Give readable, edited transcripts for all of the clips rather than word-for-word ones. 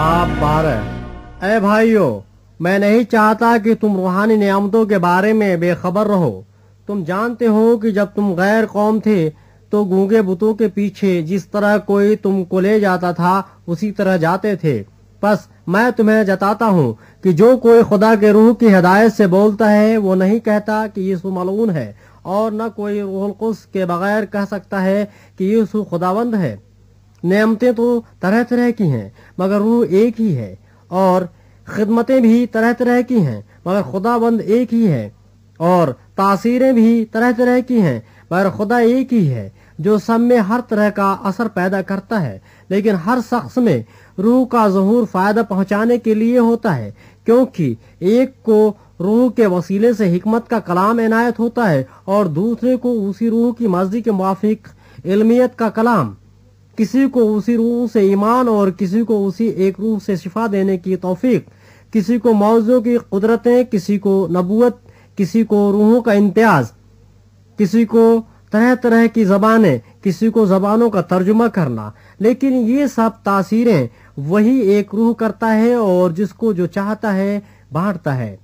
बाब 12। ए भाइयों, मैं नहीं चाहता कि तुम रूहानी नियामतों के बारे में बेखबर रहो। तुम जानते हो कि जब तुम गैर कौम थे तो गूंगे बुतों के पीछे जिस तरह कोई तुमको ले जाता था उसी तरह जाते थे। बस मैं तुम्हें जताता हूँ कि जो कोई खुदा के रूह की हिदायत से बोलता है वो नहीं कहता कि यीशु मलऊन है, और न कोई रूहुल कुद्स के बगैर कह सकता है कि यीशु खुदावंद है। नेमतें तो तरह तरह की हैं मगर रूह एक ही है, और खिदमतें भी तरह तरह की हैं मगर खुदावंद एक ही है, और तासीरें भी तरह तरह की हैं मगर खुदा एक ही है जो सब में हर तरह का असर पैदा करता है। लेकिन हर शख्स में रूह का ज़हूर फायदा पहुंचाने के लिए होता है, क्योंकि एक को रूह के वसीले से हिकमत का कलाम इनायत होता है और दूसरे को उसी रूह की मर्जी के मुआफिक इल्मियत का कलाम। किसी को उसी रूह से ईमान और किसी को उसी एक रूह से शिफा देने की तौफीक, किसी को मौज़ों की कुदरतें, किसी को नबूवत, किसी को रूहों का इम्तियाज, किसी को तरह तरह की ज़बानें, किसी को ज़बानों का तर्जुमा करना। लेकिन ये सब तासीरें वही एक रूह करता है और जिसको जो चाहता है बांटता है।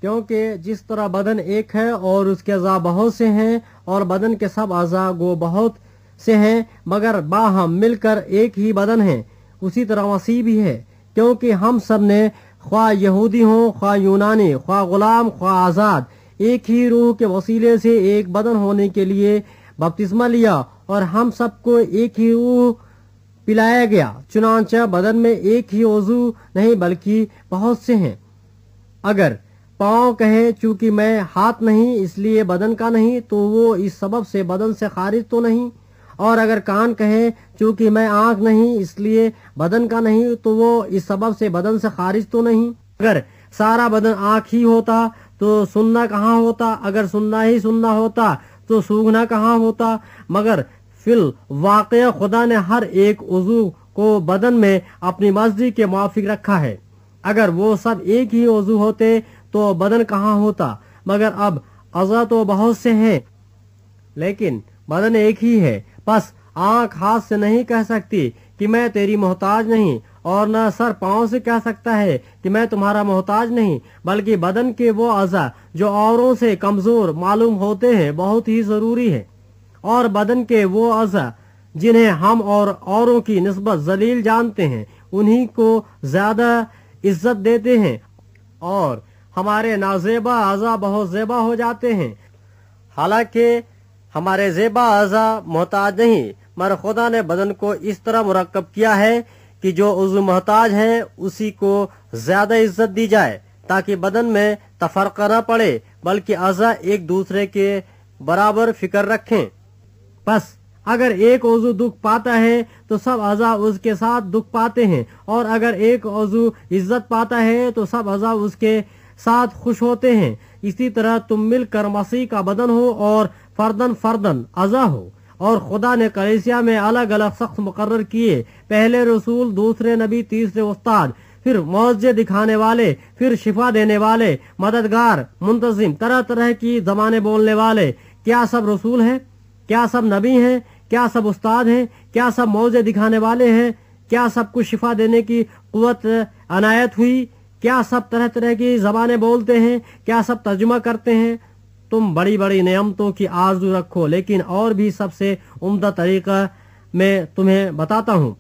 क्योंकि जिस तरह बदन एक है और उसके अज़ा बहुत से हैं और बदन के सब अज़ा गो बहुत से हैं मगर बाहम मिलकर एक ही बदन है, उसी तरह मसीह भी है। क्योंकि हम सब ने ख्वाह यहूदी हों ख्वाह यूनानी, ख्वाह गुलाम ख्वाह आज़ाद, एक ही रूह के वसीले से एक बदन होने के लिए बपतिस्मा लिया और हम सबको एक ही रूह पिलाया गया। चुनांचे बदन में एक ही उज़ू नहीं बल्कि बहुत से हैं। अगर पाँव कहे चूंकि मैं हाथ नहीं इसलिए बदन का नहीं, तो वो इस सबब से बदन से खारिज तो नहीं। और अगर कान कहे चूंकि मैं आँख नहीं इसलिए बदन का नहीं, तो वो इस सबब से बदन से खारिज तो नहीं। अगर सारा बदन आँख ही होता तो सुनना कहाँ होता, अगर सुनना ही सुनना होता तो सूंघना कहाँ होता। मगर फिल वाक़या खुदा ने हर एक उज़ू को बदन में अपनी मर्जी के मुआफिक रखा है। अगर वो सब एक ही उज़ू होते तो बदन कहाँ होता। मगर अब अज़ा तो बहुत से हैं लेकिन बदन एक ही है। बस आँख हाथ से नहीं कह सकती कि मैं तेरी मोहताज नहीं, और न सर पाँव से कह सकता है कि मैं तुम्हारा मोहताज नहीं, बल्कि बदन के वो अज़ा जो औरों से कमज़ोर मालूम होते हैं बहुत ही ज़रूरी है। और बदन के वो अज़ा जिन्हें हम और औरों की निस्बत जलील जानते हैं उन्हीं को ज़्यादा इज्जत देते हैं, और हमारे नाजेबा अज़ा बहुत ज़ेबा हो जाते हैं। हालांकि हमारे ज़ेबा अज़ा मोहताज नहीं, मगर खुदा ने बदन को इस तरह मुरक्कब किया है कि जो उज़्व मोहताज है उसी को ज्यादा इज्जत दी जाए, ताकि बदन में तफरका न पड़े बल्कि अज़ा एक दूसरे के बराबर फिक्र रखें। बस अगर एक उज़्व दुख पाता है तो सब अज़ा उसके साथ दुख पाते हैं, और अगर एक उज़्व इज्जत पाता है तो सब अज़ा उसके साथ खुश होते हैं। इसी तरह तुम मिलकर मसीह का बदन हो और फर्दन फर्दन अज़ा हो। और खुदा ने कलीसिया में अलग अलग शख्स मुकर्रर किए, पहले रसूल, दूसरे नबी, तीसरे उस्ताद, फिर मौजे दिखाने वाले, फिर शिफा देने वाले, मददगार, मुंतजिम, तरह तरह की ज़बानें बोलने वाले। क्या सब रसूल हैं? क्या सब नबी हैं? क्या सब उस्ताद हैं? क्या सब मौजे दिखाने वाले हैं? क्या सबको शिफा देने की कुव्वत अनायत हुई? क्या सब तरह तरह की ज़बानें बोलते हैं? क्या सब तर्जुमा करते हैं? तुम बड़ी बड़ी नेमतों की आरज़ू रखो, लेकिन और भी सबसे उम्दा तरीका मैं तुम्हें बताता हूँ।